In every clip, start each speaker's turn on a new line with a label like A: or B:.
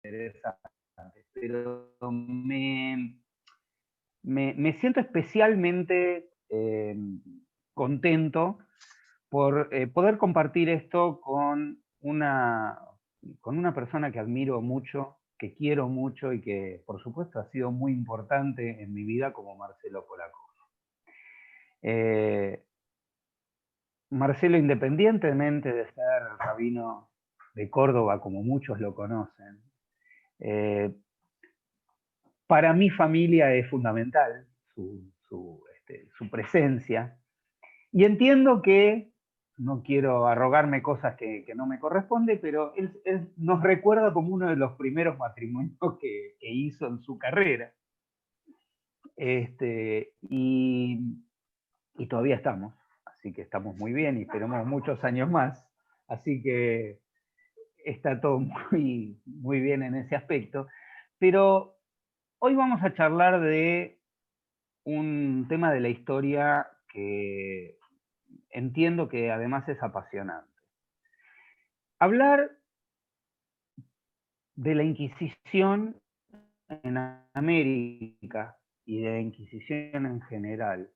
A: interesantes, pero me siento especialmente contento por poder compartir esto con una persona que admiro mucho, que quiero mucho y que, por supuesto, ha sido muy importante en mi vida, como Marcelo Polaco. Marcelo, independientemente de ser rabino de Córdoba, como muchos lo conocen, para mi familia es fundamental su presencia. Y entiendo que, no quiero arrogarme cosas que no me corresponde, pero él nos recuerda como uno de los primeros matrimonios que hizo en su carrera. Y todavía estamos, así que estamos muy bien y esperamos muchos años más. Así que está todo muy bien en ese aspecto. Pero hoy vamos a charlar de un tema de la historia que entiendo que además es apasionante. Hablar de la Inquisición en América y de la Inquisición en general,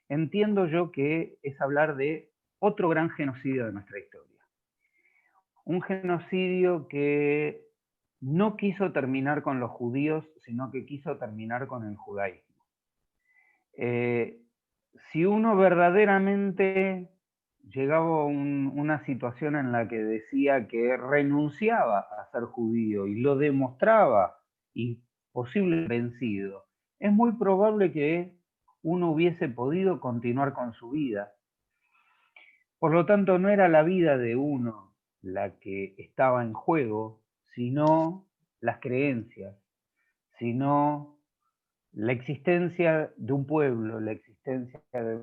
A: entiendo yo que es hablar de otro gran genocidio de nuestra historia. Un genocidio que no quiso terminar con los judíos, sino que quiso terminar con el judaísmo. Si uno verdaderamente llegaba a una situación en la que decía que renunciaba a ser judío y lo demostraba y posiblemente vencido, es muy probable que uno hubiese podido continuar con su vida. Por lo tanto, no era la vida de uno la que estaba en juego, sino las creencias, sino la existencia de un pueblo, la existencia de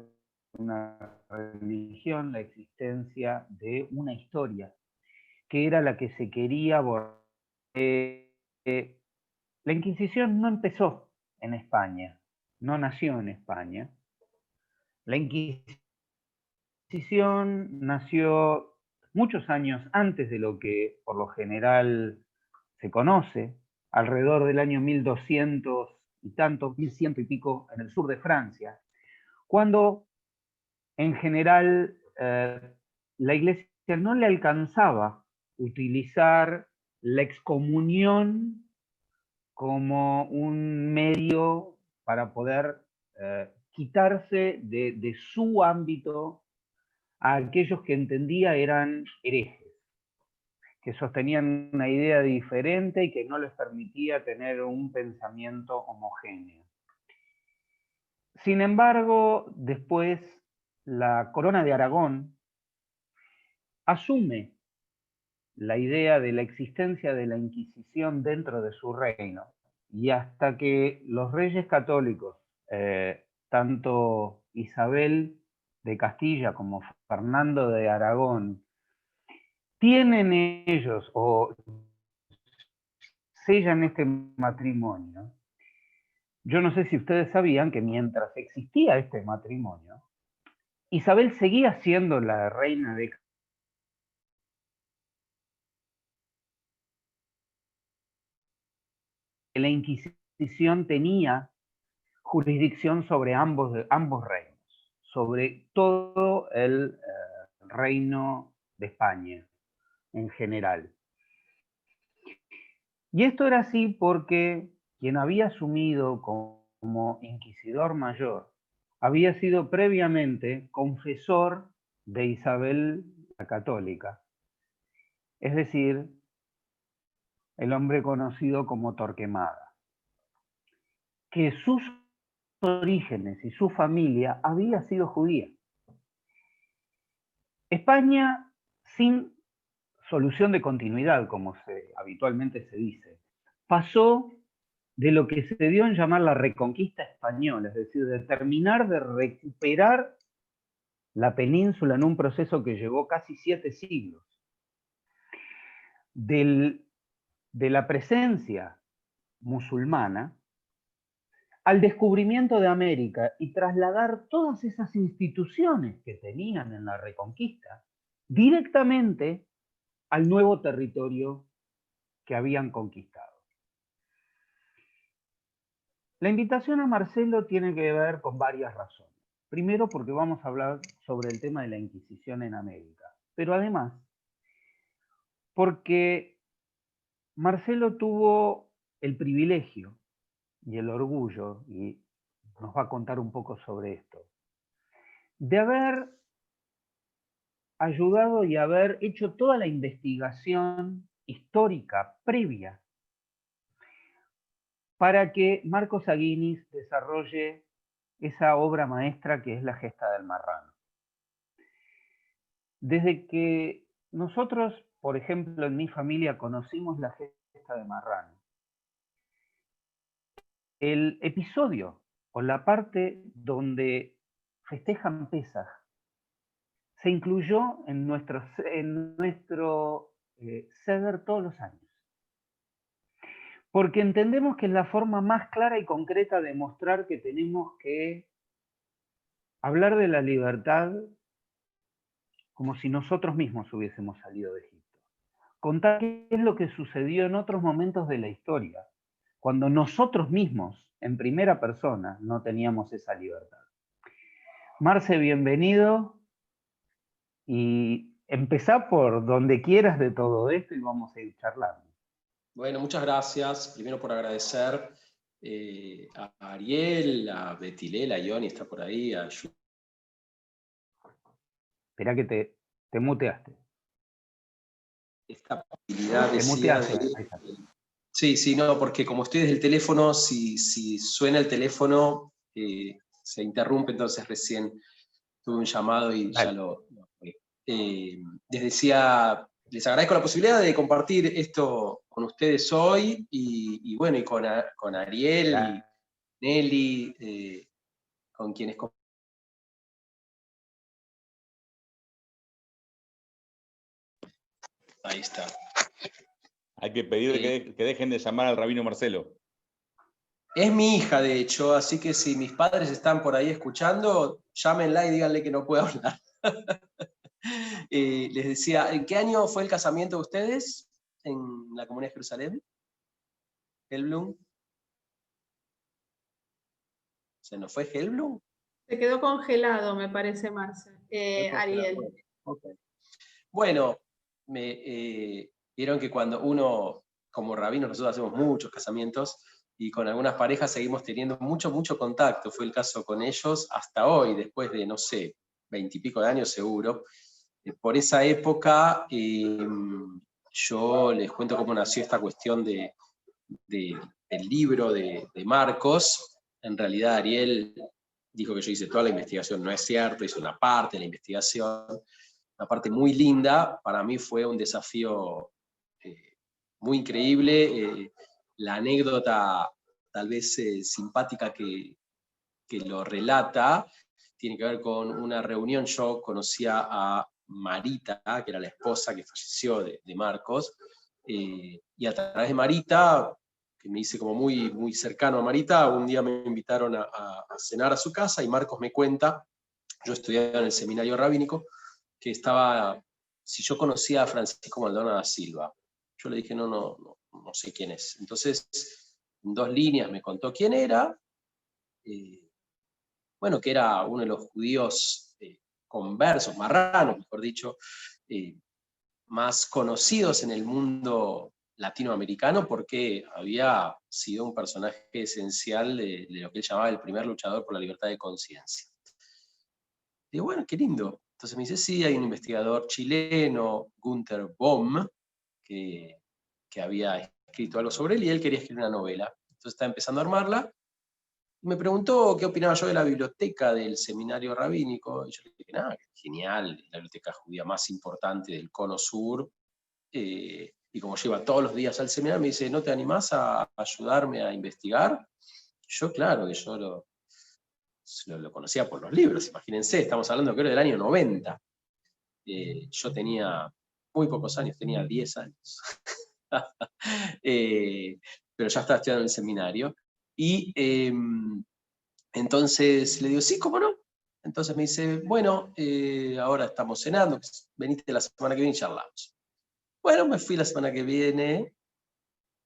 A: una religión, la existencia de una historia, que era la que se quería borrar. La Inquisición no empezó en España, no nació en España. La Inquisición nació muchos años antes de lo que por lo general se conoce, alrededor del año 1200 y tanto, 1100 y pico, en el sur de Francia, cuando en general la Iglesia no le alcanzaba utilizar la excomunión como un medio para poder quitarse de su ámbito a aquellos que entendía eran herejes, que sostenían una idea diferente y que no les permitía tener un pensamiento homogéneo. Sin embargo, después la Corona de Aragón asume la idea de la existencia de la Inquisición dentro de su reino, y hasta que los reyes católicos, tanto Isabel de Castilla como Fernando de Aragón, tienen ellos o sellan este matrimonio. Yo no sé si ustedes sabían que mientras existía este matrimonio, Isabel seguía siendo la reina de la Inquisición tenía jurisdicción sobre ambos reinos, sobre todo el reino de España en general. Y esto era así porque quien había asumido como inquisidor mayor había sido previamente confesor de Isabel la Católica, es decir, el hombre conocido como Torquemada, que sus orígenes y su familia había sido judía. España, sin solución de continuidad, como habitualmente se dice, pasó de lo que se dio en llamar la Reconquista Española, es decir, de terminar de recuperar la península en un proceso que llevó casi 7 siglos, de la presencia musulmana al descubrimiento de América y trasladar todas esas instituciones que tenían en la Reconquista directamente al nuevo territorio que habían conquistado. La invitación a Marcelo tiene que ver con varias razones. Primero, porque vamos a hablar sobre el tema de la Inquisición en América, pero además porque Marcelo tuvo el privilegio y el orgullo, y nos va a contar un poco sobre esto, de haber ayudado y haber hecho toda la investigación histórica previa para que Marcos Aguinis desarrolle esa obra maestra que es La Gesta del Marrano. Desde que nosotros, por ejemplo, en mi familia conocimos La Gesta del Marrano, el episodio o la parte donde festejan Pesaj se incluyó en nuestro Seder todos los años. Porque entendemos que es la forma más clara y concreta de mostrar que tenemos que hablar de la libertad como si nosotros mismos hubiésemos salido de Egipto. Contar qué es lo que sucedió en otros momentos de la historia, cuando nosotros mismos, en primera persona, no teníamos esa libertad. Marce, bienvenido. Y empezá por donde quieras de todo esto y vamos a ir charlando.
B: Bueno, muchas gracias. Primero por agradecer a Ariel, a Betilela, a Ioni, está por ahí, a
A: Esperá que te muteaste.
B: Esta posibilidad
A: Te muteaste.
B: Sí, sí, no, porque como estoy desde el teléfono, si suena el teléfono, se interrumpe, entonces recién tuve un llamado y ya lo les decía, les agradezco la posibilidad de compartir esto con ustedes hoy y bueno, y con Ariel y Nelly, con quienes ahí está.
C: Hay que pedir que dejen de llamar al rabino Marcelo.
B: Es mi hija, de hecho, así que si mis padres están por ahí escuchando, llámenla y díganle que no puedo hablar. Les decía, ¿en qué año fue el casamiento de ustedes en la Comunidad de Jerusalén? ¿Helblum? ¿Se nos fue Helblum?
D: Se quedó congelado, me parece, Marce. Ariel.
B: Okay. Bueno, vieron que cuando uno, como rabinos, nosotros hacemos muchos casamientos y con algunas parejas seguimos teniendo mucho contacto. Fue el caso con ellos hasta hoy, después de, no sé, 20 y pico de años seguro. Por esa época, yo les cuento cómo nació esta cuestión del libro de Marcos. En realidad, Ariel dijo que yo hice toda la investigación, no es cierto, hice una parte de la investigación, una parte muy linda. Para mí fue un desafío muy increíble. La anécdota tal vez simpática que lo relata tiene que ver con una reunión. Yo conocía a Marita, que era la esposa que falleció de Marcos, y a través de Marita, que me hice como muy cercano a Marita, un día me invitaron a cenar a su casa y Marcos me cuenta, yo estudiaba en el seminario rabínico, que estaba, si yo conocía a Francisco Maldonado da Silva. Yo le dije, no sé quién es. Entonces, en 2 líneas me contó quién era, bueno, que era uno de los judíos conversos, marranos, mejor dicho, más conocidos en el mundo latinoamericano, porque había sido un personaje esencial de lo que él llamaba el primer luchador por la libertad de conciencia. Digo, bueno, qué lindo. Entonces me dice, sí, hay un investigador chileno, Gunther Bohm, que había escrito algo sobre él y él quería escribir una novela. Entonces estaba empezando a armarla. Me preguntó qué opinaba yo de la biblioteca del seminario rabínico, y yo le dije, nada, genial, la biblioteca judía más importante del Cono Sur, y como yo iba todos los días al seminario, me dice, ¿no te animás a ayudarme a investigar? Yo, claro, que yo lo conocía por los libros, imagínense, estamos hablando creo del año 90. Yo tenía muy pocos años, tenía 10 años. Pero ya estaba estudiando en el seminario. Y entonces le digo, sí, ¿cómo no? Entonces me dice, bueno, ahora estamos cenando, venite la semana que viene y charlamos. Bueno, me fui la semana que viene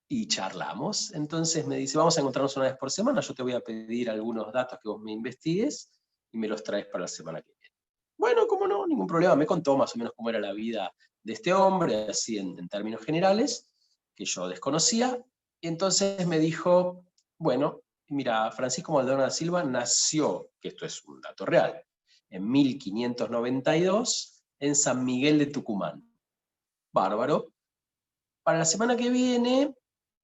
B: y charlamos. Entonces me dice, vamos a encontrarnos una vez por semana, yo te voy a pedir algunos datos que vos me investigues y me los traes para la semana que viene. Bueno, cómo no, ningún problema. Me contó más o menos cómo era la vida de este hombre, así en términos generales, que yo desconocía. Y entonces me dijo, bueno, mira, Francisco Maldonado da Silva nació, que esto es un dato real, en 1592 en San Miguel de Tucumán. Bárbaro. Para la semana que viene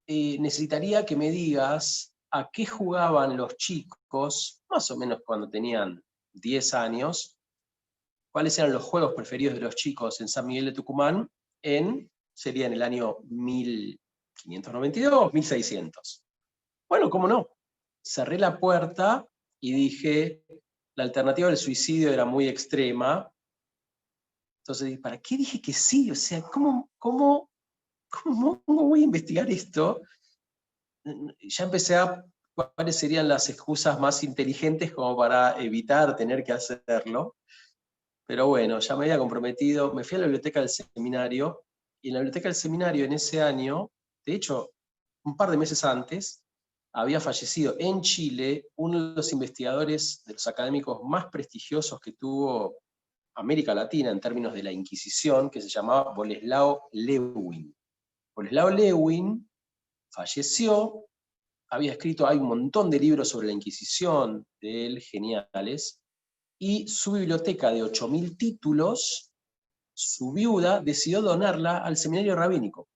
B: necesitaría que me digas a qué jugaban los chicos, más o menos cuando tenían 10 años, cuáles eran los juegos preferidos de los chicos en San Miguel de Tucumán, sería en el año 1592, 1600. Bueno, cómo no. Cerré la puerta y dije, la alternativa del suicidio era muy extrema. Entonces, ¿para qué dije que sí? O sea, ¿cómo voy a investigar esto? Ya empecé a cuáles serían las excusas más inteligentes como para evitar tener que hacerlo. Pero bueno, ya me había comprometido, me fui a la biblioteca del seminario, y en la biblioteca del seminario en ese año, de hecho, un par de meses antes, había fallecido en Chile uno de los investigadores, de los académicos más prestigiosos que tuvo América Latina en términos de la Inquisición, que se llamaba Boleslao Lewin. Boleslao Lewin falleció, había escrito, hay un montón de libros sobre la Inquisición de él, geniales, y su biblioteca de 8.000 títulos, su viuda decidió donarla al seminario rabínico.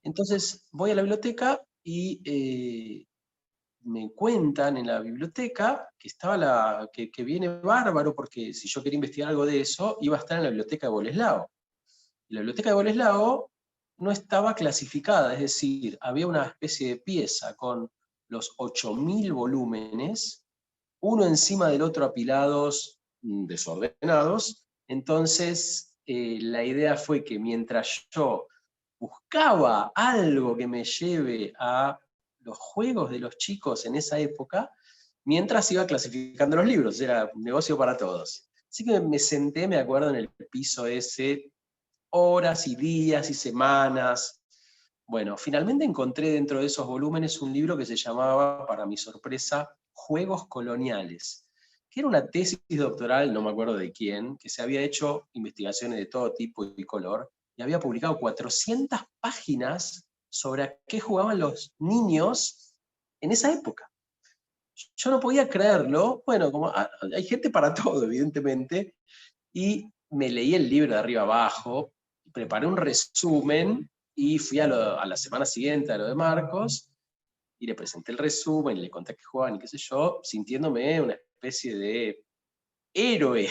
B: Entonces voy a la biblioteca y me cuentan en la biblioteca que estaba que viene bárbaro, porque si yo quería investigar algo de eso, iba a estar en la biblioteca de Boleslao. Y la biblioteca de Boleslao no estaba clasificada, es decir, había una especie de pieza con los 8.000 volúmenes, uno encima del otro apilados, desordenados. Entonces la idea fue que mientras yo buscaba algo que me lleve a los juegos de los chicos en esa época, mientras iba clasificando los libros, era un negocio para todos. Así que me senté, me acuerdo, en el piso ese, horas y días y semanas. Bueno, finalmente encontré dentro de esos volúmenes un libro que se llamaba, para mi sorpresa, Juegos Coloniales, que era una tesis doctoral, no me acuerdo de quién, que se había hecho investigaciones de todo tipo y color, y había publicado 400 páginas sobre a qué jugaban los niños en esa época. Yo no podía creerlo, bueno, como hay gente para todo, evidentemente, y me leí el libro de arriba abajo, preparé un resumen, y fui a la semana siguiente a lo de Marcos, y le presenté el resumen, le conté que jugaban y qué sé yo, sintiéndome una especie de héroe.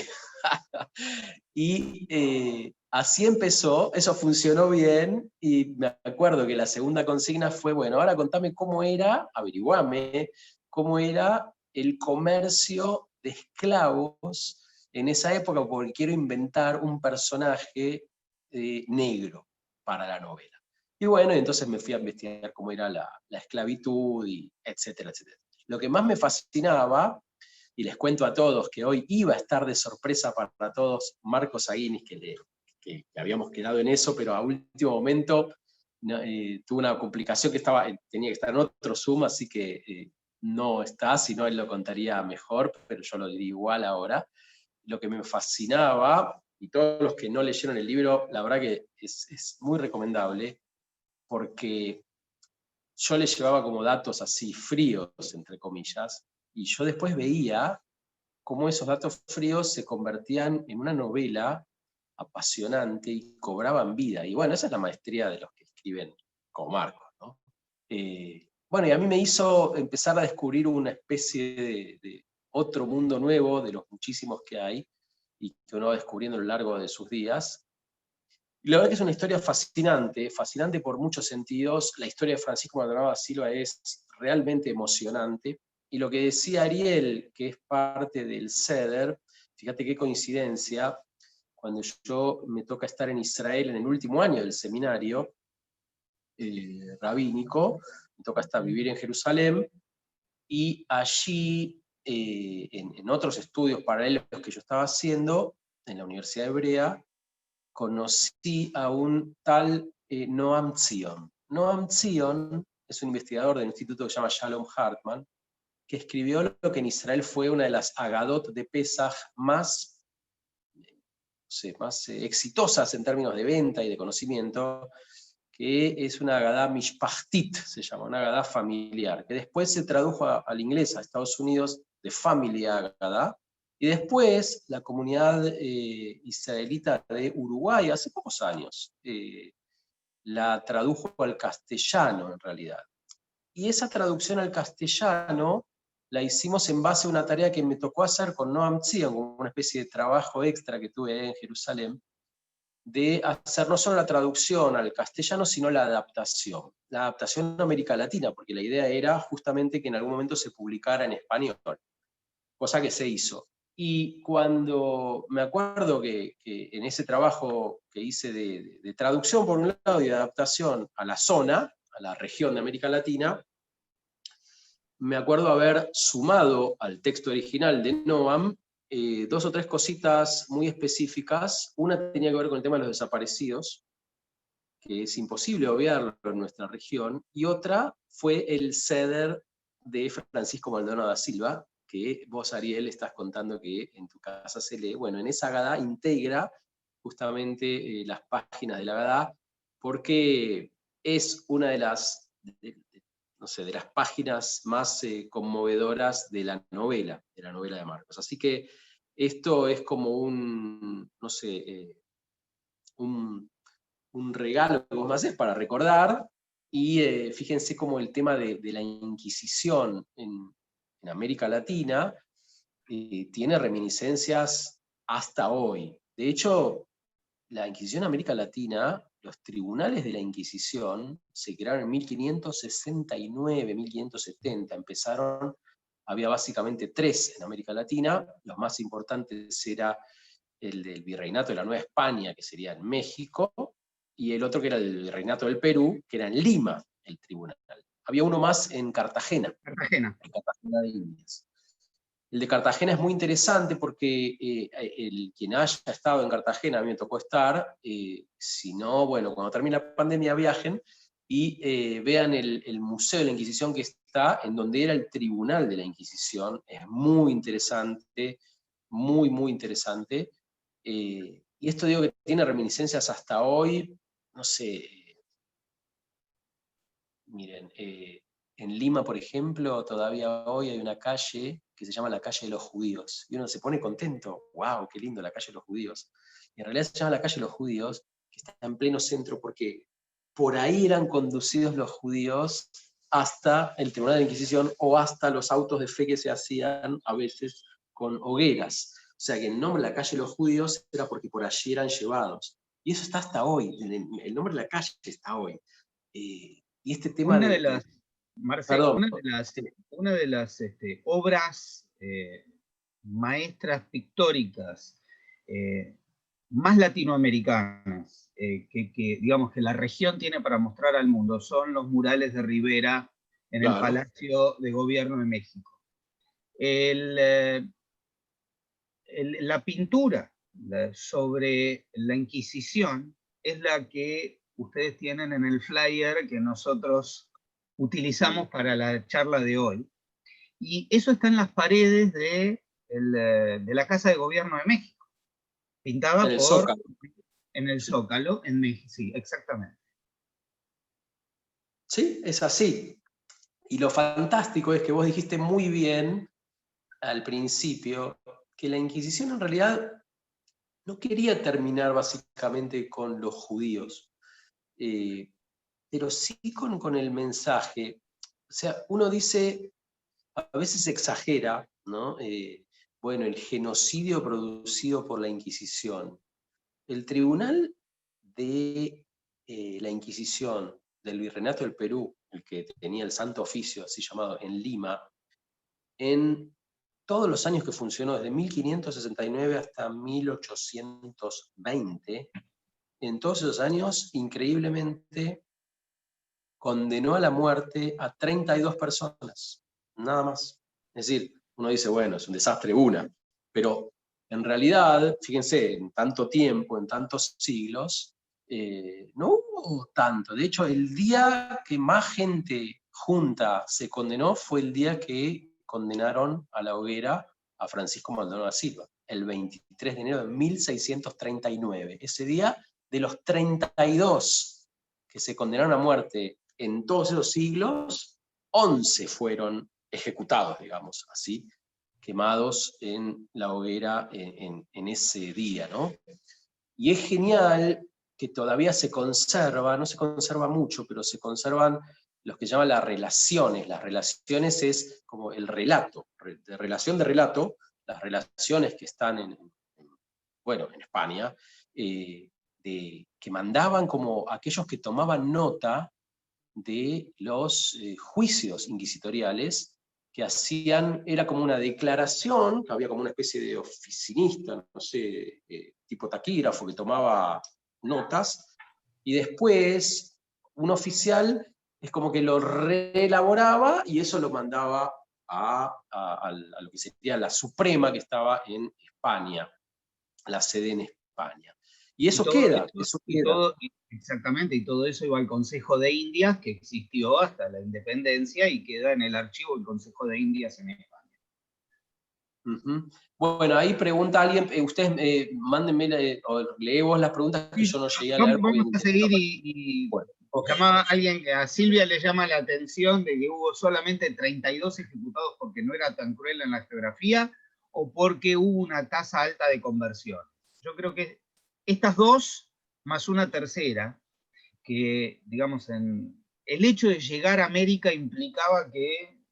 B: Y así empezó, eso funcionó bien, y me acuerdo que la segunda consigna fue, bueno, ahora contame cómo era, averiguame, cómo era el comercio de esclavos en esa época, porque quiero inventar un personaje negro para la novela. Y bueno, entonces me fui a investigar cómo era la esclavitud, y etcétera, etcétera. Lo que más me fascinaba, y les cuento a todos que hoy iba a estar de sorpresa para todos Marcos Aguinis, que habíamos quedado en eso, pero a último momento tuvo una complicación que tenía que estar en otro Zoom, así que no está, si no él lo contaría mejor, pero yo lo diría igual ahora. Lo que me fascinaba, y todos los que no leyeron el libro, la verdad que es muy recomendable, porque yo les llevaba como datos así fríos, entre comillas, y yo después veía cómo esos datos fríos se convertían en una novela apasionante y cobraban vida. Y bueno, esa es la maestría de los que escriben como Marcos, ¿no? Bueno, y a mí me hizo empezar a descubrir una especie de otro mundo nuevo, de los muchísimos que hay, y que uno va descubriendo a lo largo de sus días. Y la verdad que es una historia fascinante, fascinante por muchos sentidos. La historia de Francisco Maldonado da Silva es realmente emocionante. Y lo que decía Ariel, que es parte del CEDER, fíjate qué coincidencia, cuando yo me toca estar en Israel en el último año del seminario rabínico, me toca vivir en Jerusalén, y allí, en otros estudios paralelos que yo estaba haciendo, en la Universidad Hebrea, conocí a un tal Noam Zion. Noam Zion es un investigador del instituto que se llama Shalom Hartman, que escribió lo que en Israel fue una de las Agadot de Pesach más exitosas en términos de venta y de conocimiento, que es una Agadá mishpachtit, se llama, una Agadá familiar, que después se tradujo al inglés, a Estados Unidos, de Family Agadá, y después la comunidad israelita de Uruguay, hace pocos años, la tradujo al castellano en realidad. Y esa traducción al castellano la hicimos en base a una tarea que me tocó hacer con Noam Zion, como una especie de trabajo extra que tuve en Jerusalén, de hacer no solo la traducción al castellano, sino la adaptación a América Latina, porque la idea era justamente que en algún momento se publicara en español, cosa que se hizo. Y cuando me acuerdo que en ese trabajo que hice de traducción por un lado y de adaptación a la zona, a la región de América Latina, me acuerdo haber sumado al texto original de Noam 2 o 3 cositas muy específicas. Una tenía que ver con el tema de los desaparecidos, que es imposible obviarlo en nuestra región, y otra fue el Seder de Francisco Maldonado da Silva, que vos, Ariel, estás contando que en tu casa se lee. Bueno, en esa Agadá integra justamente las páginas de la Agadá, porque es una de las, de las páginas más conmovedoras de la novela de Marcos. Así que esto es como un regalo que vos me haces para recordar, y fíjense cómo el tema de la Inquisición en América Latina tiene reminiscencias hasta hoy. De hecho, la Inquisición en América Latina, los tribunales de la Inquisición se crearon en 1569, 1570, había básicamente 3 en América Latina, los más importantes era el del Virreinato de la Nueva España, que sería en México, y el otro que era el Virreinato del Perú, que era en Lima, el tribunal. Había uno más en Cartagena. En Cartagena de Indias. El de Cartagena es muy interesante porque quien haya estado en Cartagena, a mí me tocó estar, si no, bueno, cuando termine la pandemia viajen y vean el Museo de la Inquisición que está en donde era el Tribunal de la Inquisición. Es muy interesante, muy, muy interesante. Y esto digo que tiene reminiscencias hasta hoy, no sé, miren, en Lima, por ejemplo, todavía hoy hay una calle que se llama la calle de los judíos, y uno se pone contento, wow, qué lindo la calle de los judíos. Y en realidad se llama la calle de los judíos, que está en pleno centro, porque por ahí eran conducidos los judíos hasta el Tribunal de la Inquisición o hasta los autos de fe que se hacían a veces con hogueras. O sea que el nombre de la calle de los judíos era porque por allí eran llevados. Y eso está hasta hoy, el nombre de la calle está hoy. Y este tema
A: una de las obras maestras pictóricas más latinoamericanas digamos que la región tiene para mostrar al mundo son los murales de Rivera en el Palacio de Gobierno de México. La pintura sobre la Inquisición es la que ustedes tienen en el flyer que nosotros utilizamos para la charla de hoy. Y eso está en las paredes de la Casa de Gobierno de México. Pintada en el Zócalo, en México. Sí, exactamente.
B: Sí, es así. Y lo fantástico es que vos dijiste muy bien al principio que la Inquisición en realidad no quería terminar básicamente con los judíos, pero sí con el mensaje. O sea, uno dice, a veces exagera, ¿no? Bueno, el genocidio producido por la Inquisición. El tribunal de la Inquisición del Virreinato del Perú, el que tenía el Santo Oficio, así llamado, en Lima, en todos los años que funcionó, desde 1569 hasta 1820, en todos esos años, increíblemente, condenó a la muerte a 32 personas, nada más. Es decir, uno dice, bueno, es un desastre una, pero en realidad, fíjense, en tanto tiempo, en tantos siglos, no hubo tanto. De hecho, el día que más gente junta se condenó fue el día que condenaron a la hoguera a Francisco Maldonado da Silva, el 23 de enero de 1639. Ese día, de los 32 que se condenaron a muerte en todos esos siglos, 11 fueron ejecutados, digamos así, quemados en la hoguera en ese día, ¿no? Y es genial que todavía se conserva, no se conserva mucho, pero se conservan los que llaman las relaciones. Las relaciones es como el relato, de relato, las relaciones que están en España, que mandaban como aquellos que tomaban nota de los juicios inquisitoriales que hacían, era como una declaración, que había como una especie de oficinista, no sé, tipo taquígrafo, que tomaba notas, y después un oficial es como que lo reelaboraba y eso lo mandaba a lo que sería la Suprema, que estaba en España, la sede en España. Y eso queda, eso queda.
A: Exactamente, y todo eso iba al Consejo de Indias, que existió hasta la independencia y queda en el archivo del Consejo de Indias en España.
B: Uh-huh. Bueno, ahí pregunta alguien, ustedes mándenme o lee vos las preguntas que yo no llegué a leer.
A: Vamos a seguir y bueno, okay. A Silvia le llama la atención de que hubo solamente 32 ejecutados porque no era tan cruel en la geografía o porque hubo una tasa alta de conversión. Yo creo que estas dos, más una tercera, que, digamos, el hecho de llegar a América implicaba que,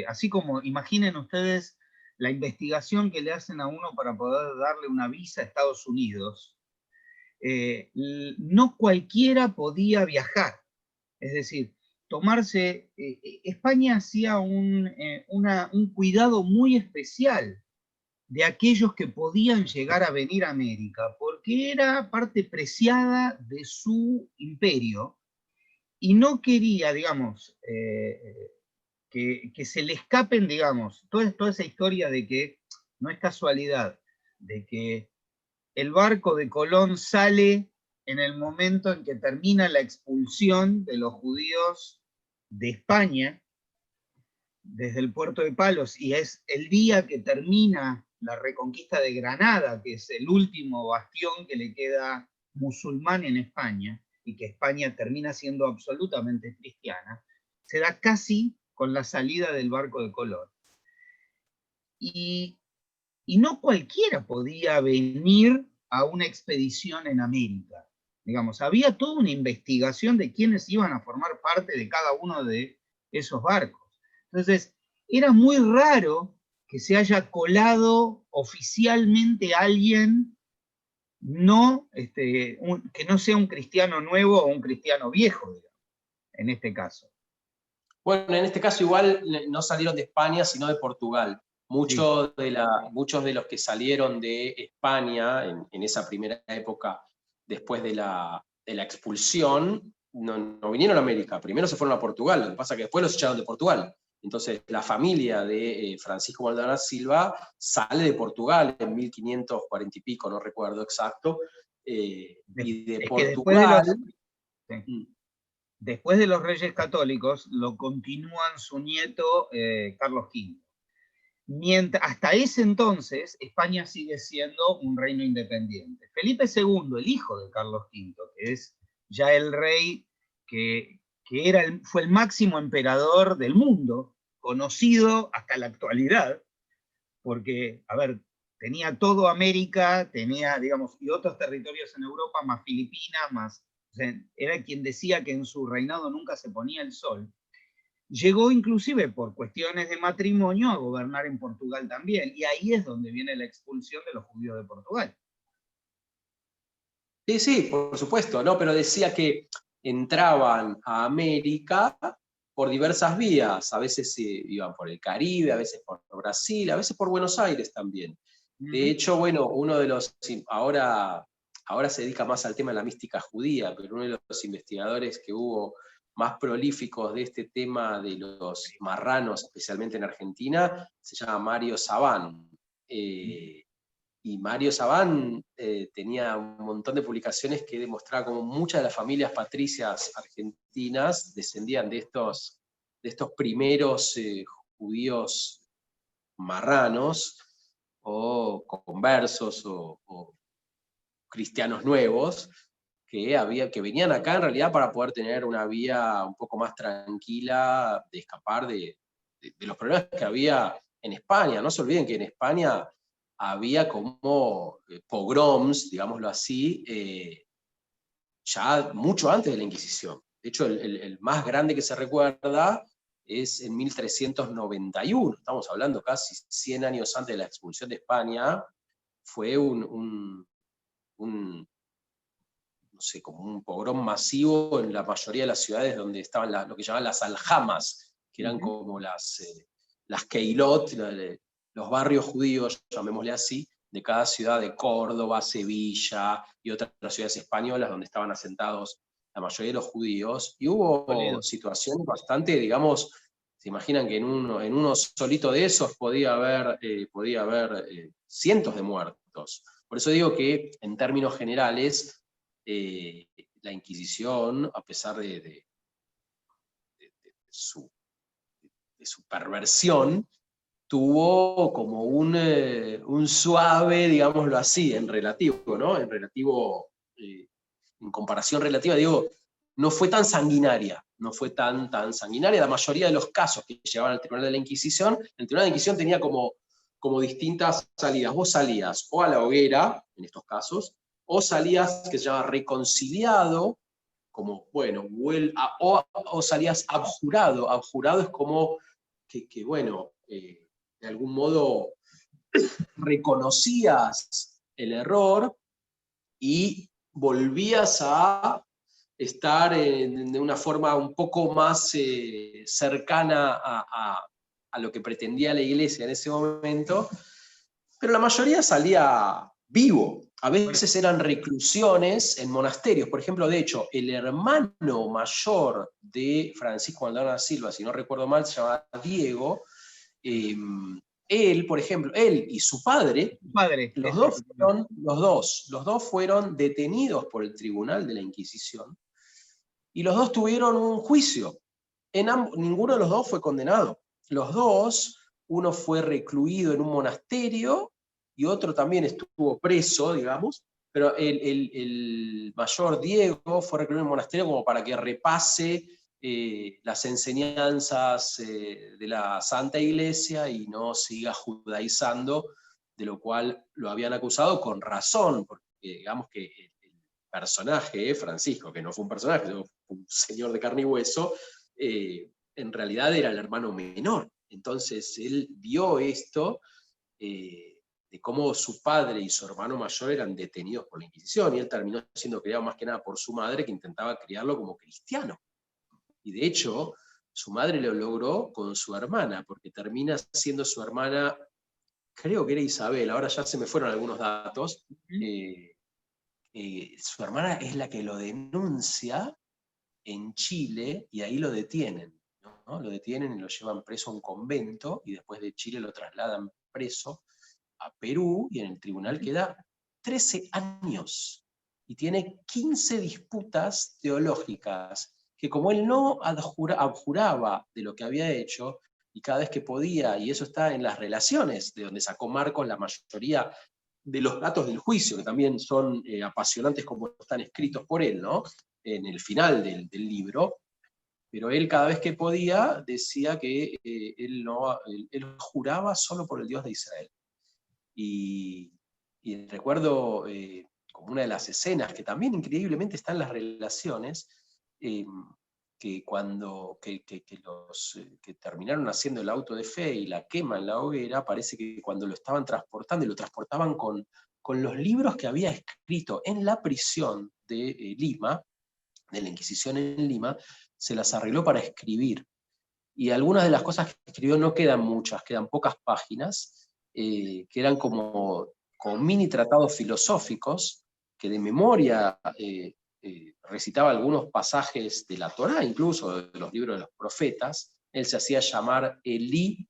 A: así como imaginen ustedes la investigación que le hacen a uno para poder darle una visa a Estados Unidos, no cualquiera podía viajar. Es decir, tomarse, España hacía un cuidado muy especial de aquellos que podían llegar a venir a América, porque era parte preciada de su imperio, y no quería, digamos, que se le escapen, digamos, toda esa historia de que no es casualidad, de que el barco de Colón sale en el momento en que termina la expulsión de los judíos de España, desde el puerto de Palos, y es el día que termina la reconquista de Granada, que es el último bastión que le queda musulmán en España, y que España termina siendo absolutamente cristiana, se da casi con la salida del barco de Colón. Y no cualquiera podía venir a una expedición en América. Digamos, había toda una investigación de quiénes iban a formar parte de cada uno de esos barcos. Entonces, era muy raro que se haya colado oficialmente alguien que no sea un cristiano nuevo o un cristiano viejo, digamos, en este caso.
B: Bueno, en este caso igual no salieron de España, sino de Portugal. Muchos de los que salieron de España en esa primera época, después de la expulsión, no vinieron a América. Primero se fueron a Portugal, lo que pasa es que después los echaron de Portugal. Entonces la familia de Francisco Maldonado da Silva sale de Portugal en 1540 y pico, no recuerdo exacto, y de Portugal...
A: Después de los Reyes Católicos, lo continúan su nieto Carlos V. Hasta ese entonces, España sigue siendo un reino independiente. Felipe II, el hijo de Carlos V, que es ya el rey que fue el máximo emperador del mundo, conocido hasta la actualidad, porque, a ver, tenía todo América, tenía, digamos, y otros territorios en Europa, más Filipinas, más... O sea, era quien decía que en su reinado nunca se ponía el sol. Llegó inclusive por cuestiones de matrimonio a gobernar en Portugal también, y ahí es donde viene la expulsión de los judíos de Portugal.
B: Sí, por supuesto, ¿no? Pero decía que entraban a América por diversas vías, a veces iban por el Caribe, a veces por Brasil, a veces por Buenos Aires también. De hecho, bueno, uno de los, ahora se dedica más al tema de la mística judía, pero uno de los investigadores que hubo más prolíficos de este tema de los marranos, especialmente en Argentina, se llama Mario Sabán. y Mario Sabán tenía un montón de publicaciones que demostraba cómo muchas de las familias patricias argentinas descendían de estos primeros judíos marranos, o conversos, o cristianos nuevos, que venían acá en realidad para poder tener una vía un poco más tranquila de escapar de los problemas que había en España. No se olviden que en España había como pogroms, digámoslo así, ya mucho antes de la Inquisición. De hecho, el más grande que se recuerda es en 1391. Estamos hablando casi 100 años antes de la expulsión de España. Fue no sé, como un pogrom masivo en la mayoría de las ciudades donde estaban lo que llamaban las aljamas, que eran como las keilot, los barrios judíos, llamémosle así, de cada ciudad de Córdoba, Sevilla y otras ciudades españolas donde estaban asentados la mayoría de los judíos. Y hubo situaciones bastante, digamos, se imaginan que en uno solito de esos podía haber cientos de muertos. Por eso digo que, en términos generales, la Inquisición, a pesar de su perversión, tuvo como un suave, digámoslo así, en relativo, ¿no? En comparación relativa, digo, no fue tan sanguinaria, no fue tan sanguinaria. La mayoría de los casos que llegaban al Tribunal de la Inquisición, el Tribunal de la Inquisición tenía como distintas salidas. Vos salías o a la hoguera, en estos casos, o salías, que se llama reconciliado, como, bueno, o salías abjurado. Abjurado es como que bueno, de algún modo reconocías el error y volvías a estar de una forma un poco más cercana a lo que pretendía la Iglesia en ese momento, pero la mayoría salía vivo. A veces eran reclusiones en monasterios. Por ejemplo, de hecho, el hermano mayor de Francisco Aldana Silva, si no recuerdo mal, se llamaba Diego. Él, por ejemplo, él y su padre, los dos fueron detenidos por el Tribunal de la Inquisición, y los dos tuvieron un juicio. Ninguno de los dos fue condenado. Los dos, uno fue recluido en un monasterio y otro también estuvo preso, digamos, pero el mayor Diego fue recluido en un monasterio como para que repase las enseñanzas de la Santa Iglesia y no siga judaizando, de lo cual lo habían acusado con razón, porque digamos que el personaje, Francisco, que no fue un personaje, sino un señor de carne y hueso, en realidad era el hermano menor. Entonces él vio esto de cómo su padre y su hermano mayor eran detenidos por la Inquisición, y él terminó siendo criado más que nada por su madre, que intentaba criarlo como cristiano. Y de hecho, su madre lo logró con su hermana, porque termina siendo su hermana, creo que era Isabel, ahora ya se me fueron algunos datos, su hermana es la que lo denuncia en Chile y ahí lo detienen, ¿no? Lo detienen y lo llevan preso a un convento, y después de Chile lo trasladan preso a Perú, y en el tribunal queda 13 años y tiene 15 disputas teológicas que, como él no abjuraba de lo que había hecho, y cada vez que podía, y eso está en las relaciones, de donde sacó Marcos la mayoría de los datos del juicio, que también son apasionantes como están escritos por él, ¿no? En el final del libro, pero él cada vez que podía decía que él juraba solo por el Dios de Israel. Y recuerdo como una de las escenas, que también increíblemente está en las relaciones, que cuando los que terminaron haciendo el auto de fe y la quema en la hoguera, parece que cuando lo estaban transportando, y lo transportaban con los libros que había escrito en la prisión de Lima, de la Inquisición en Lima, se las arregló para escribir. Y algunas de las cosas que escribió no quedan muchas, quedan pocas páginas, que eran como mini tratados filosóficos, que de memoria recitaba algunos pasajes de la Torá, incluso de los libros de los profetas. Él se hacía llamar Elí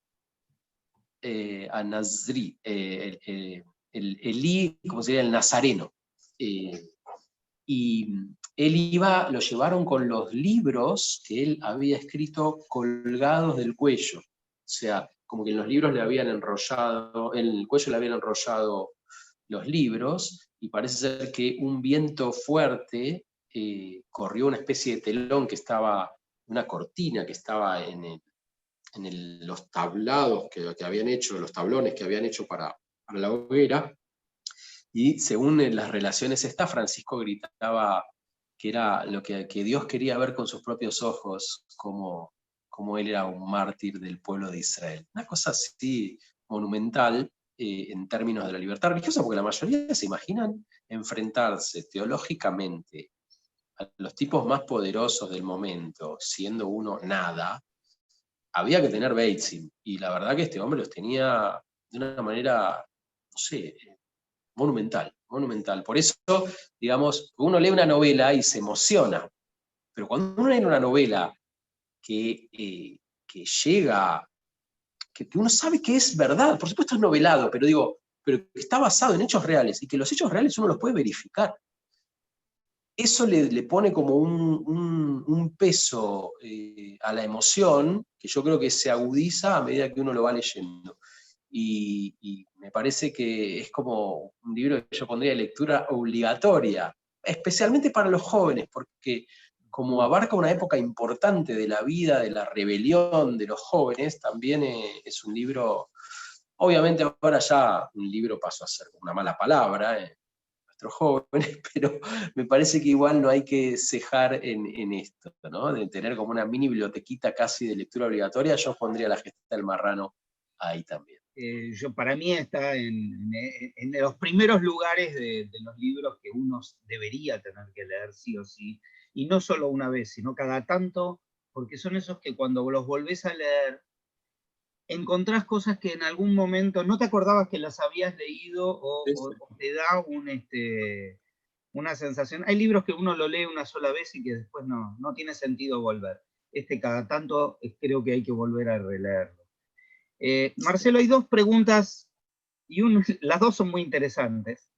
B: Anazri, Elí, como sería el nazareno. Y él lo llevaron con los libros que él había escrito colgados del cuello. O sea, como que en los libros le habían enrollado, en el cuello le habían enrollado los libros, y parece ser que un viento fuerte corrió una especie de telón que estaba, una cortina que estaba en los tablados que habían hecho, los tablones que habían hecho para la hoguera, y según las relaciones Francisco gritaba que era lo que Dios quería ver con sus propios ojos, como él era un mártir del pueblo de Israel. Una cosa así monumental en términos de la libertad religiosa, porque la mayoría se imaginan enfrentarse teológicamente a los tipos más poderosos del momento, siendo uno nada. Había que tener Beitzin, y la verdad que este hombre los tenía de una manera, no sé, monumental. Por eso, digamos, uno lee una novela y se emociona, pero cuando uno lee una novela que llega, que uno sabe que es verdad, por supuesto es novelado, pero que está basado en hechos reales, y que los hechos reales uno los puede verificar. Eso le pone como un peso a la emoción, que yo creo que se agudiza a medida que uno lo va leyendo. Y me parece que es como un libro que yo pondría de lectura obligatoria, especialmente para los jóvenes, porque como abarca una época importante de la vida, de la rebelión de los jóvenes, también es un libro, obviamente ahora ya un libro pasó a ser una mala palabra, nuestros jóvenes, pero me parece que igual no hay que cejar en esto, ¿no? De tener como una mini bibliotequita casi de lectura obligatoria. Yo pondría La gesta del marrano ahí también.
A: Para mí está en los primeros lugares de los libros que uno debería tener que leer sí o sí, y no solo una vez, sino cada tanto, porque son esos que cuando los volvés a leer, encontrás cosas que en algún momento no te acordabas que las habías leído, o te da una sensación. Hay libros que uno lo lee una sola vez y que después no tiene sentido volver. Cada tanto creo que hay que volver a releerlo. Marcelo, hay dos preguntas, y las dos son muy interesantes.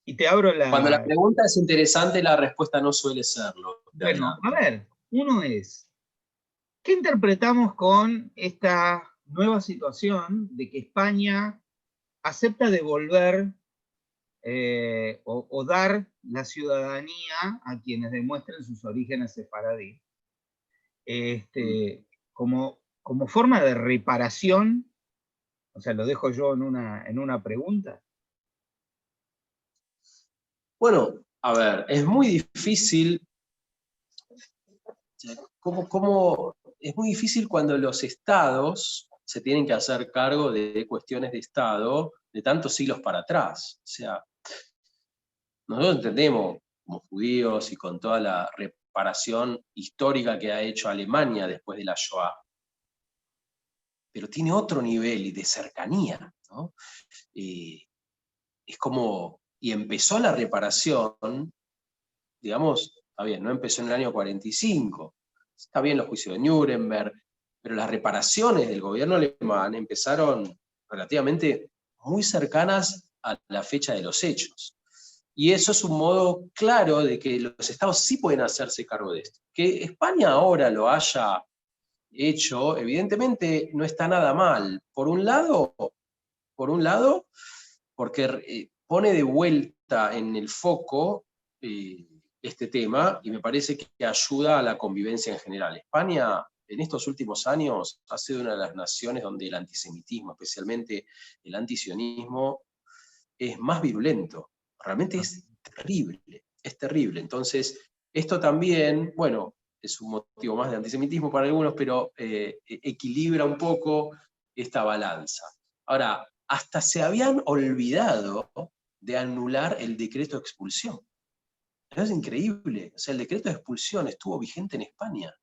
A: Y te abro la...
B: Cuando la pregunta es interesante, la respuesta no suele serlo.
A: Bueno, a ver, uno es, ¿qué interpretamos con esta nueva situación de que España acepta devolver o dar la ciudadanía a quienes demuestren sus orígenes sefaradí, como forma de reparación? O sea, lo dejo yo en una pregunta.
B: Bueno, a ver, es muy difícil. Es muy difícil cuando los estados se tienen que hacer cargo de cuestiones de Estado de tantos siglos para atrás. O sea, nosotros entendemos, como judíos y con toda la reparación histórica que ha hecho Alemania después de la Shoah, pero tiene otro nivel de cercanía, ¿no? Es como, y empezó la reparación, digamos, está bien, no empezó en el año 45, está bien los juicios de Nuremberg, pero las reparaciones del gobierno alemán empezaron relativamente muy cercanas a la fecha de los hechos. Y eso es un modo claro de que los estados sí pueden hacerse cargo de esto. Que España ahora lo haya hecho, evidentemente no está nada mal. Por un lado, porque pone de vuelta en el foco este tema, y me parece que ayuda a la convivencia en general. España, en estos últimos años, ha sido una de las naciones donde el antisemitismo, especialmente el antisionismo, es más virulento. Realmente es terrible. Entonces, esto también, bueno, es un motivo más de antisemitismo para algunos, pero equilibra un poco esta balanza. Ahora, hasta se habían olvidado de anular el decreto de expulsión. Es increíble. O sea, el decreto de expulsión estuvo vigente en España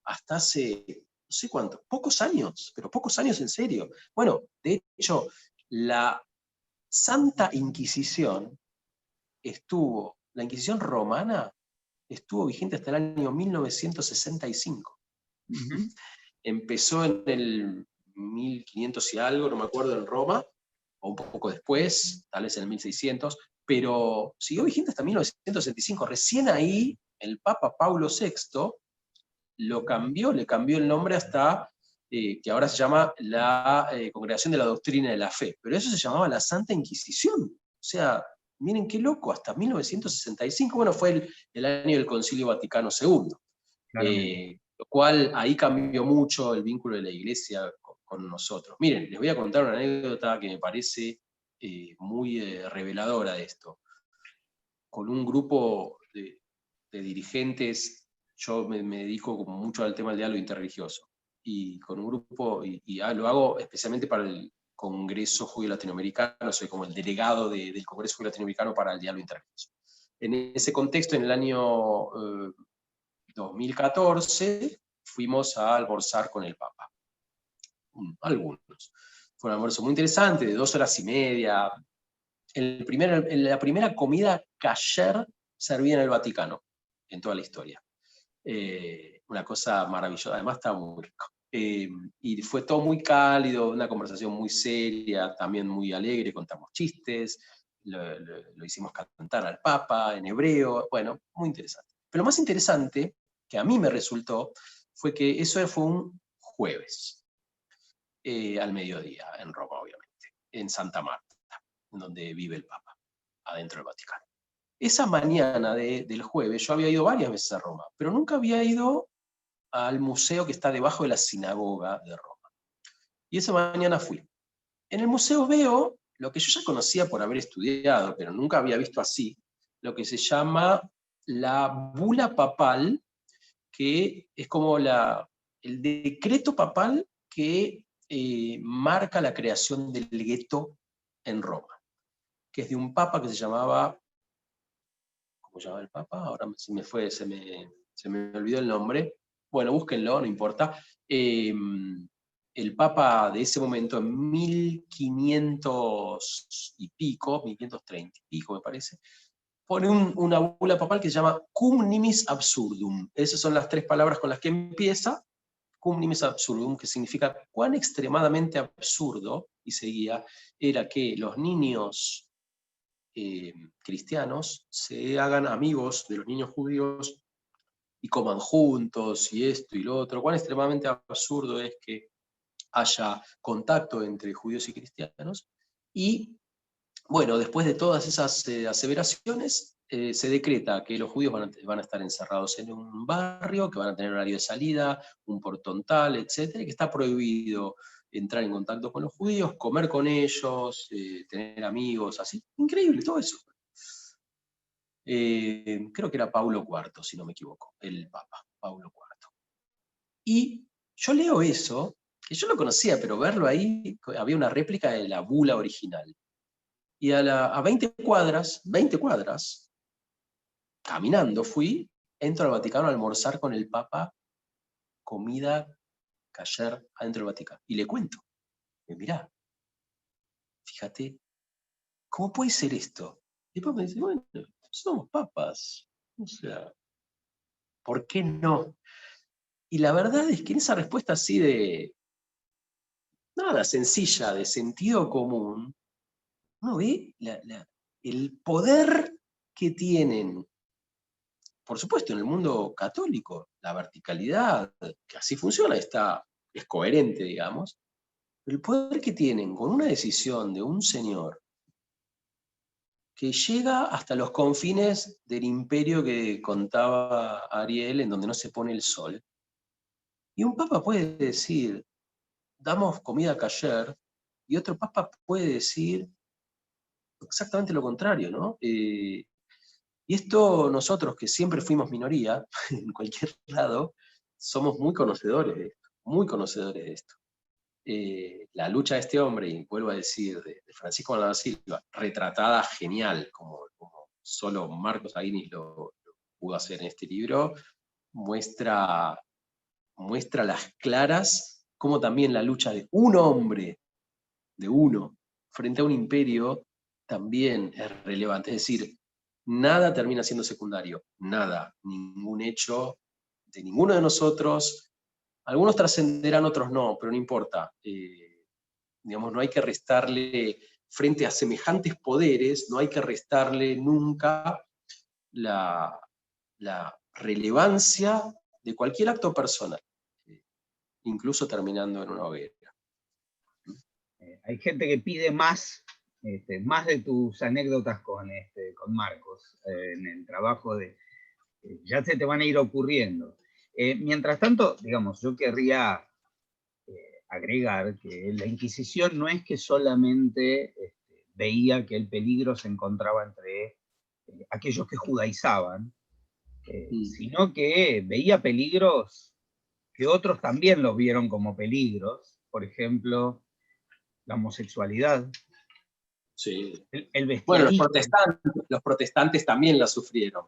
B: hasta hace, no sé cuánto, pocos años, pero pocos años en serio. Bueno, de hecho, la Santa Inquisición la Inquisición romana estuvo vigente hasta el año 1965. Empezó en el 1500 y algo, no me acuerdo, en Roma, o un poco después, tal vez en el 1600, pero siguió vigente hasta 1965. Recién ahí el Papa Paulo VI lo cambió, le cambió el nombre hasta que ahora se llama la Congregación de la Doctrina de la Fe, pero eso se llamaba la Santa Inquisición. O sea, miren qué loco, hasta 1965, bueno, fue el año del Concilio Vaticano II, lo cual ahí cambió mucho el vínculo de la Iglesia con nosotros. Miren, les voy a contar una anécdota que me parece muy reveladora de esto. Con un grupo de dirigentes, yo me dedico como mucho al tema del diálogo interreligioso, y con un grupo, lo hago especialmente para el Congreso Judío Latinoamericano, soy como el delegado del Congreso Judío Latinoamericano para el diálogo interreligioso. En ese contexto, en el año 2014, fuimos a almorzar con el Papa. Algunos. Fue un almuerzo muy interesante, de 2 horas y media. La primera comida kasher servida en el Vaticano, en toda la historia. Una cosa maravillosa, además estaba muy rico. Y fue todo muy cálido, una conversación muy seria, también muy alegre, contamos chistes, lo hicimos cantar al Papa en hebreo, bueno, muy interesante. Pero lo más interesante, que a mí me resultó, fue que eso fue un jueves, al mediodía, en Roma, obviamente, en Santa Marta, donde vive el Papa, adentro del Vaticano. Esa mañana del jueves, yo había ido varias veces a Roma, pero nunca había ido al museo que está debajo de la sinagoga de Roma. Y esa mañana fui. En el museo veo lo que yo ya conocía por haber estudiado, pero nunca había visto así, lo que se llama la bula papal, que es como el decreto papal que marca la creación del gueto en Roma, que es de un papa que se llamaba, ¿cómo se llamaba el papa? Ahora se me olvidó el nombre. Bueno, búsquenlo, no importa. El papa de ese momento, en 1500 y pico, 1530 y pico me parece, pone una bula papal que se llama Cum Nimis Absurdum. Esas son las 3 palabras con las que empieza. Cum Nimis Absurdum, que significa cuán extremadamente absurdo, y seguía, era que los niños cristianos se hagan amigos de los niños judíos y coman juntos, y esto y lo otro. Cuán extremadamente absurdo es que haya contacto entre judíos y cristianos. Y bueno, después de todas esas aseveraciones, se decreta que los judíos van a estar encerrados en un barrio, que van a tener horario de salida, un portón tal, etcétera, y que está prohibido entrar en contacto con los judíos, comer con ellos, tener amigos, así. Increíble todo eso. Creo que era Paulo IV, si no me equivoco, el Papa, Paulo IV. Y yo leo eso, que yo lo conocía, pero verlo ahí, había una réplica de la bula original. Y a 20 cuadras, caminando entro al Vaticano a almorzar con el Papa, comida kasher adentro del Vaticano. Y le cuento, mirá, fíjate, ¿cómo puede ser esto? Y el Papa me dice, bueno, somos papas, o sea, ¿por qué no? Y la verdad es que en esa respuesta así de, nada, sencilla, de sentido común, uno ve el poder que tienen, por supuesto, en el mundo católico, la verticalidad, que así funciona, es coherente, digamos, pero el poder que tienen con una decisión de un señor que llega hasta los confines del imperio que contaba Ariel, en donde no se pone el sol. Y un papa puede decir, damos comida kasher, y otro papa puede decir exactamente lo contrario, ¿no? Y esto nosotros, que siempre fuimos minoría, en cualquier lado, somos muy conocedores de esto, muy conocedores de esto. La lucha de este hombre, y vuelvo a decir, de Francisco Maldonado Silva, retratada genial, como solo Marcos Aguinis lo pudo hacer en este libro, muestra las claras como también la lucha de un hombre, de uno, frente a un imperio, también es relevante. Es decir, nada termina siendo secundario, nada, ningún hecho de ninguno de nosotros. Algunos trascenderán, otros no, pero no importa. Digamos, no hay que restarle frente a semejantes poderes no hay que restarle nunca la relevancia de cualquier acto personal, incluso terminando en una hoguera.
A: Hay gente que pide más de tus anécdotas con Marcos en el trabajo ya se te van a ir ocurriendo. Mientras tanto, digamos, yo querría agregar que la Inquisición no es que solamente veía que el peligro se encontraba entre aquellos que judaizaban, sino que veía peligros que otros también los vieron como peligros, por ejemplo, la homosexualidad,
B: sí.
A: el
B: Bueno,
A: bestialismo.
B: los protestantes también la sufrieron.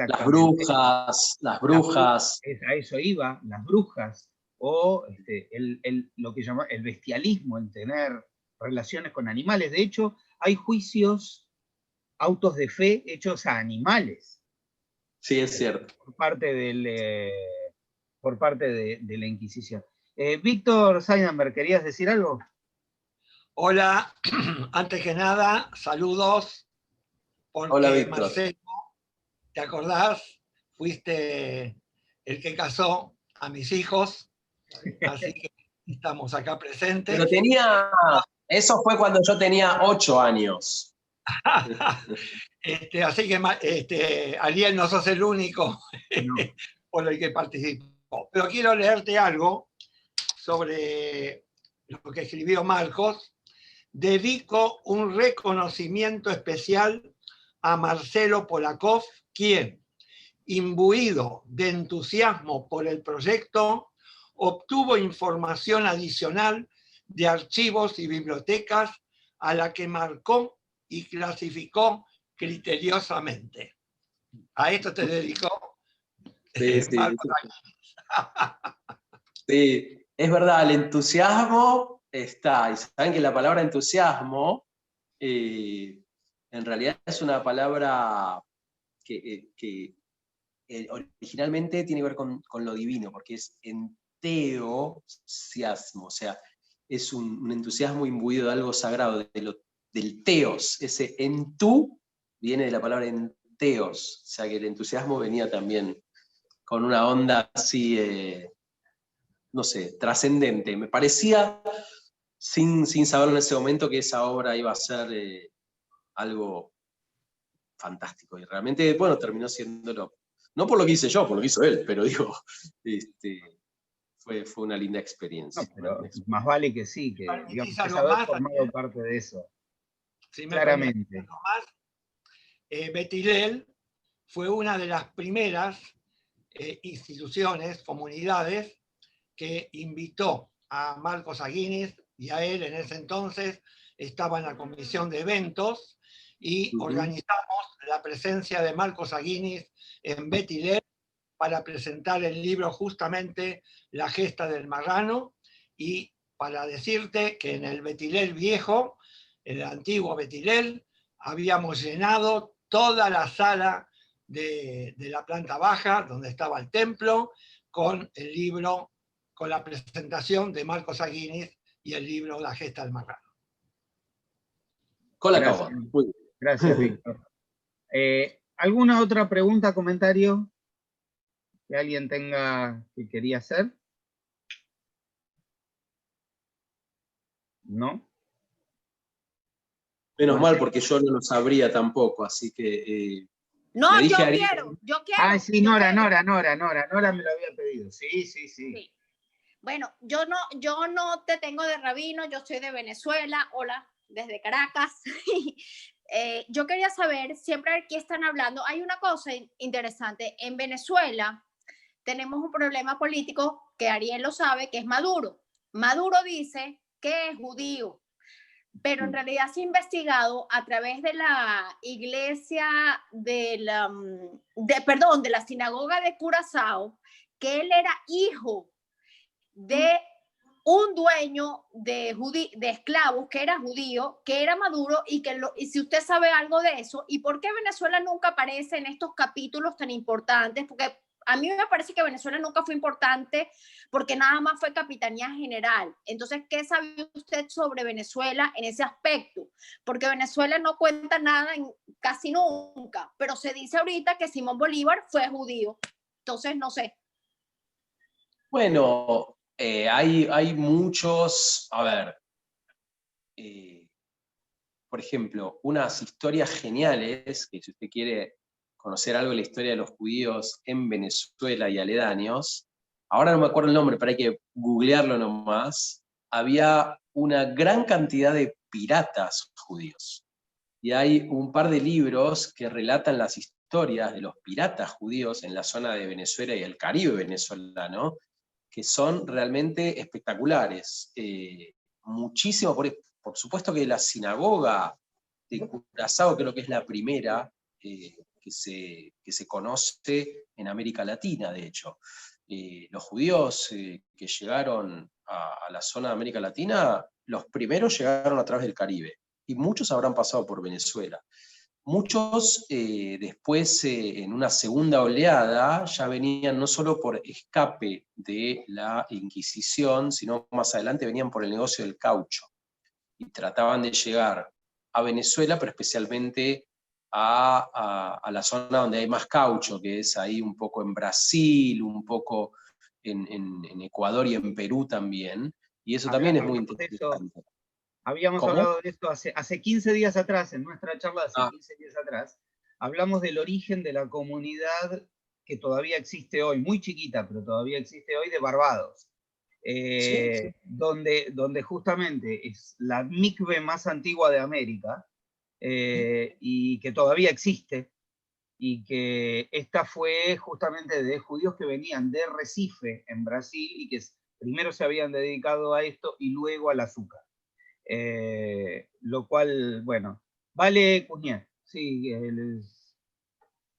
B: Las brujas.
A: A eso iba, las brujas, o lo que llama el bestialismo, el tener relaciones con animales. De hecho, hay juicios, autos de fe hechos a animales.
B: Sí, es cierto.
A: Por parte de la Inquisición. Víctor Seidenberg, ¿querías decir algo?
E: Hola, antes que nada, saludos, porque
B: hola, Víctor.
E: Marcelo, ¿te acordás? Fuiste el que casó a mis hijos, así que estamos acá presentes.
B: Pero eso fue cuando yo tenía 8 años.
E: Así que, Ariel, no sos el único por el que participó. Pero quiero leerte algo sobre lo que escribió Marcos. Dedico un reconocimiento especial a Marcelo Polakov, quien, imbuido de entusiasmo por el proyecto, obtuvo información adicional de archivos y bibliotecas a la que marcó y clasificó criteriosamente. A esto te dedicó Marcos.
B: Sí, es verdad, el entusiasmo está. Y saben que la palabra entusiasmo en realidad es una palabra que originalmente tiene que ver con lo divino, porque es enteosiasmo, o sea, es un entusiasmo imbuido de algo sagrado, del teos. Ese entú viene de la palabra enteos, o sea que el entusiasmo venía también con una onda así, no sé, trascendente. Me parecía, sin saberlo en ese momento, que esa obra iba a ser algo fantástico, y realmente, bueno, terminó siéndolo. No por lo que hice yo, por lo que hizo él, pero digo, fue una linda experiencia.
A: No, pero más vale que sí, que digamos, que haber formado parte de eso.
E: Si
A: claramente.
E: Beth Hillel fue una de las primeras instituciones, comunidades, que invitó a Marcos Aguinis, y a él en ese entonces estaba en la comisión de eventos, y organizamos la presencia de Marcos Aguinis en Beth Hillel para presentar el libro justamente La gesta del marrano, y para decirte que en el Beth Hillel viejo, en el antiguo Beth Hillel, habíamos llenado toda la sala de la planta baja, donde estaba el templo, con el libro, con la presentación de Marcos Aguinis y el libro La gesta del marrano.
B: Con la cava.
A: Gracias, Víctor. ¿Alguna otra pregunta, comentario que alguien tenga que quería hacer? ¿No?
B: Menos mal, porque yo no lo sabría tampoco, así que...
F: no, yo quiero.
A: Ah, sí, Nora me lo había pedido. Sí.
F: Bueno, yo no te tengo de rabino, yo soy de Venezuela, hola, desde Caracas. Yo quería saber, siempre aquí están hablando, hay una cosa interesante, en Venezuela tenemos un problema político que Ariel lo sabe, que es Maduro. Maduro dice que es judío, pero en realidad se ha investigado a través de la iglesia de la sinagoga de Curazao, que él era hijo de un dueño de esclavos que era judío, que era Maduro, y si usted sabe algo de eso, y por qué Venezuela nunca aparece en estos capítulos tan importantes, porque a mí me parece que Venezuela nunca fue importante porque nada más fue capitanía general. Entonces, ¿qué sabe usted sobre Venezuela en ese aspecto? Porque Venezuela no cuenta nada casi nunca, pero se dice ahorita que Simón Bolívar fue judío. Entonces, no sé.
B: Bueno, hay muchos, a ver, por ejemplo, unas historias geniales, que si usted quiere conocer algo de la historia de los judíos en Venezuela y aledaños, ahora no me acuerdo el nombre, pero hay que googlearlo nomás, había una gran cantidad de piratas judíos. Y hay un par de libros que relatan las historias de los piratas judíos en la zona de Venezuela y el Caribe venezolano, que son realmente espectaculares. Muchísimo, por supuesto que la sinagoga de Curazao creo que es la primera que se conoce en América Latina, de hecho. Los judíos que llegaron a la zona de América Latina, los primeros llegaron a través del Caribe, y muchos habrán pasado por Venezuela. Muchos después, en una segunda oleada, ya venían no solo por escape de la Inquisición, sino más adelante venían por el negocio del caucho. Y trataban de llegar a Venezuela, pero especialmente a la zona donde hay más caucho, que es ahí un poco en Brasil, un poco en Ecuador y en Perú también. Y eso también es muy interesante.
A: Habíamos hablado de esto hace 15 días atrás, en nuestra charla de hace 15 días atrás, hablamos del origen de la comunidad que todavía existe hoy, muy chiquita, pero todavía existe hoy, de Barbados. Sí. Donde justamente es la mikve más antigua de América, y que todavía existe, y que esta fue justamente de judíos que venían de Recife, en Brasil, y que primero se habían dedicado a esto y luego al azúcar. Lo cual, bueno, vale, Cugnet, sí,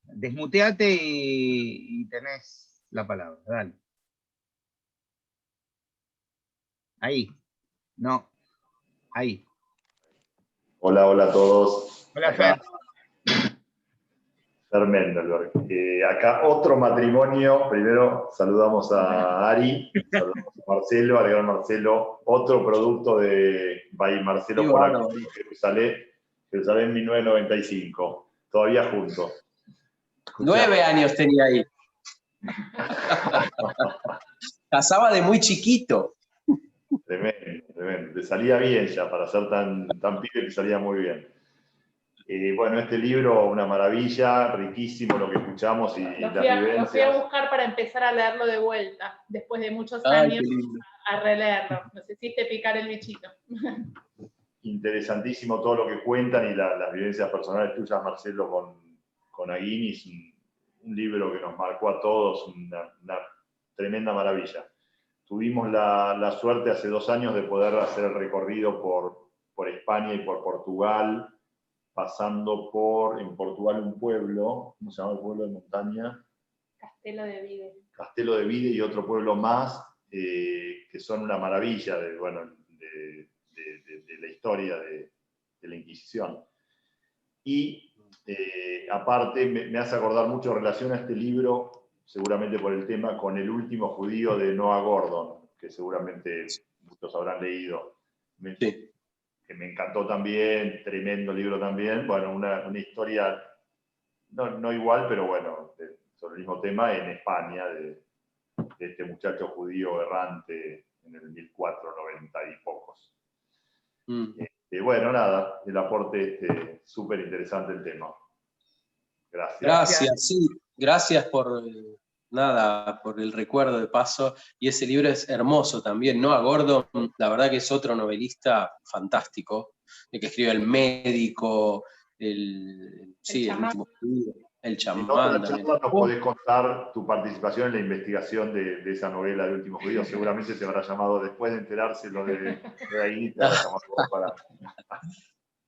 A: desmuteate y tenés la palabra, dale. Ahí, no, ahí.
G: Hola, hola a todos.
A: Hola, Fer.
G: Fer Mendelberg. Acá otro matrimonio. Primero saludamos a Ari, saludamos a Marcelo, al gran Marcelo. Otro producto de By Marcelo por acá, Jerusalén 1995. Todavía juntos.
B: 9 años tenía ahí. Casaba de muy chiquito.
G: Tremendo, tremendo. Le salía bien ya, para ser tan pibe, le salía muy bien. Bueno, este libro, una maravilla, riquísimo lo que escuchamos y las vivencias.
D: Lo fui a buscar para empezar a leerlo de vuelta, después de muchos años, a releerlo. Nos hiciste picar el bichito.
G: Interesantísimo todo lo que cuentan y las vivencias personales tuyas, Marcelo, con Aguinis. Un libro que nos marcó a todos, una tremenda maravilla. Tuvimos la suerte hace 2 años de poder hacer el recorrido por España y por Portugal, pasando en Portugal un pueblo, ¿cómo se llama el pueblo de montaña?
D: Castelo de Vide.
G: Castelo de Vide y otro pueblo más, que son una maravilla de la historia de la Inquisición. Y aparte me hace acordar mucho en relación a este libro, seguramente por el tema, con El último judío de Noah Gordon, que seguramente muchos habrán leído.
B: Sí.
G: Que me encantó también, tremendo libro también. Bueno, una historia no igual, pero bueno, sobre el mismo tema en España, de este muchacho judío errante en el 1490 y pocos. Bueno, nada, el aporte súper interesante el tema. Gracias.
B: Gracias, sí. Gracias por el recuerdo de paso. Y ese libro es hermoso también, ¿no? A Gordon, la verdad que es otro novelista fantástico, el que escribe El médico, el último judío, El chamán.
G: En otra charla nos podés contar tu participación en la investigación de esa novela de Último Judío. Seguramente te habrá llamado, después de enterarse lo de ahí, te habrá llamado para...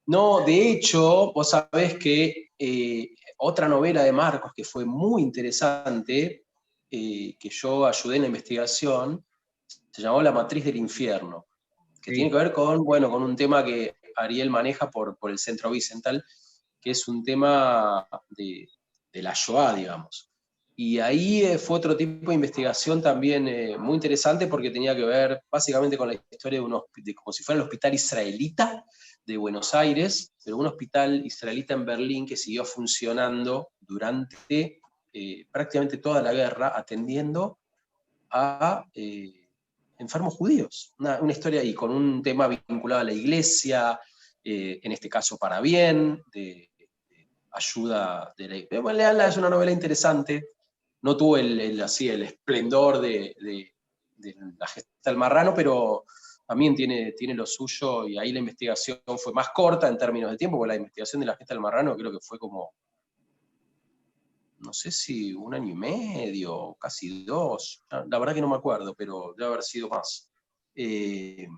B: No, de hecho, vos sabés que otra novela de Marcos que fue muy interesante, que yo ayudé en la investigación, se llamó La matriz del infierno, que tiene que ver con un tema que Ariel maneja por el Centro Vicental, que es un tema de la Shoah, digamos. Y ahí fue otro tipo de investigación también muy interesante porque tenía que ver básicamente con la historia de como si fuera el hospital israelita de Buenos Aires, pero un hospital israelita en Berlín que siguió funcionando durante prácticamente toda la guerra, atendiendo a enfermos judíos. Una historia ahí con un tema vinculado a la iglesia, en este caso para bien, de ayuda de la... Bueno, leanla, es una novela interesante. No tuvo el esplendor de La gesta del marrano, pero también tiene lo suyo, y ahí la investigación fue más corta en términos de tiempo, porque la investigación de La gesta del marrano creo que fue como, no sé si 1 año y medio, casi 2, la verdad que no me acuerdo, pero debe haber sido más. Que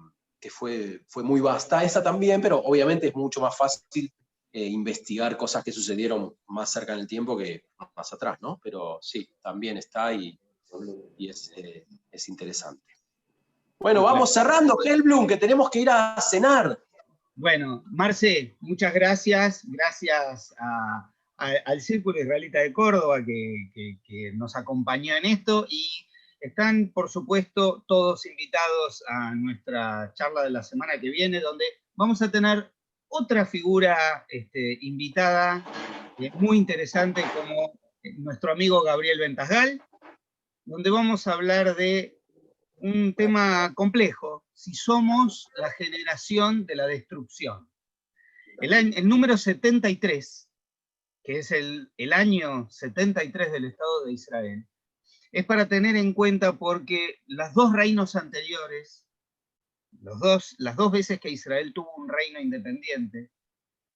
B: fue muy vasta esa también, pero obviamente es mucho más fácil investigar cosas que sucedieron más cerca en el tiempo que más atrás, ¿no? Pero sí, también está y es interesante. Bueno, vamos cerrando, Helblum, que tenemos que ir a cenar.
A: Bueno, Marce, muchas gracias. Gracias al Círculo Israelita de Córdoba que nos acompañó en esto, y están, por supuesto, todos invitados a nuestra charla de la semana que viene, donde vamos a tener otra figura invitada muy interesante, como nuestro amigo Gabriel Ventasgal, donde vamos a hablar de un tema complejo: si somos la generación de la destrucción. El número 73, que es el año 73 del Estado de Israel, es para tener en cuenta porque las dos reinos anteriores, las dos veces que Israel tuvo un reino independiente,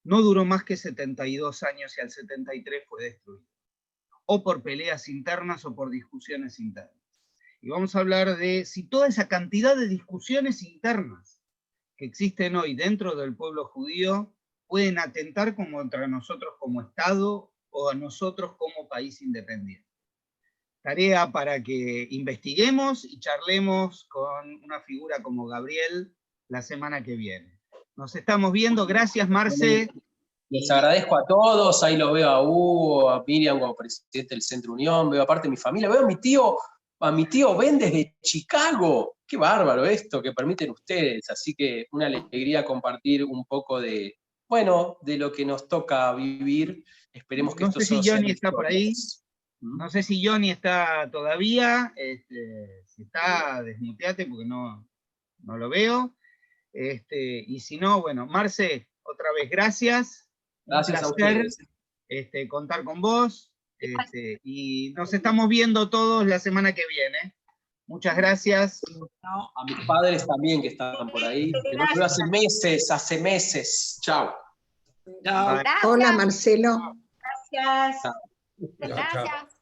A: no duró más que 72 años y al 73 fue destruido, o por peleas internas o por discusiones internas. Y vamos a hablar de si toda esa cantidad de discusiones internas que existen hoy dentro del pueblo judío pueden atentar contra nosotros como Estado o a nosotros como país independiente. Tarea para que investiguemos y charlemos con una figura como Gabriel la semana que viene. Nos estamos viendo. Gracias, Marce.
B: Les agradezco a todos. Ahí lo veo a Hugo, a Miriam como presidente del Centro Unión, veo aparte de mi familia, veo a mi tío Ben desde Chicago. Qué bárbaro esto que permiten ustedes. Así que una alegría compartir un poco de lo que nos toca vivir. Esperemos que esto sea...
A: No sé si Johnny está por ahí. No sé si Johnny está todavía. Si está, desmuteate porque no lo veo. Y si no, bueno, Marce, otra vez gracias.
B: Gracias
A: un placer,
B: a ustedes.
A: Contar con vos. Y nos estamos viendo todos la semana que viene. Muchas gracias.
B: A mis padres también que estaban por ahí. Que no veo hace meses. Chao.
H: Hola, Marcelo.
F: Gracias. Gracias.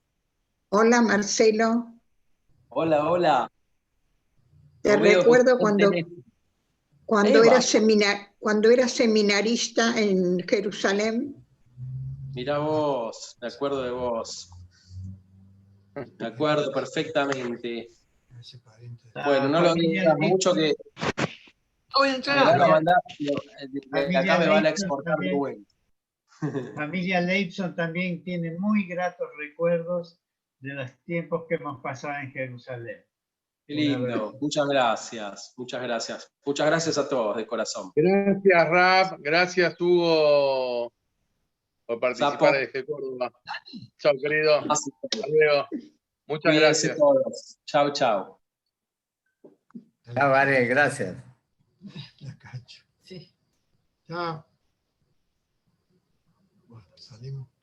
H: Hola, Marcelo.
B: Hola.
H: Te recuerdo cuando era seminarista en Jerusalén.
B: Mirá vos, me acuerdo de vos. Me acuerdo perfectamente. Bueno, no lo digas mucho que...
E: Voy a entrar.
B: Acá me van a exportar de vuelta.
I: Familia Leibson también tiene muy gratos recuerdos de los tiempos que hemos pasado en Jerusalén.
B: Qué lindo, muchas gracias. Muchas gracias a todos, de corazón.
J: Gracias, Rap. Gracias, Hugo, por participar desde Córdoba. Chao, querido. Hasta luego. Muchas gracias.
B: Todos. Chao.
K: Chao, vale, gracias.
E: La cacho. Sí. Chao. Bueno, salimos.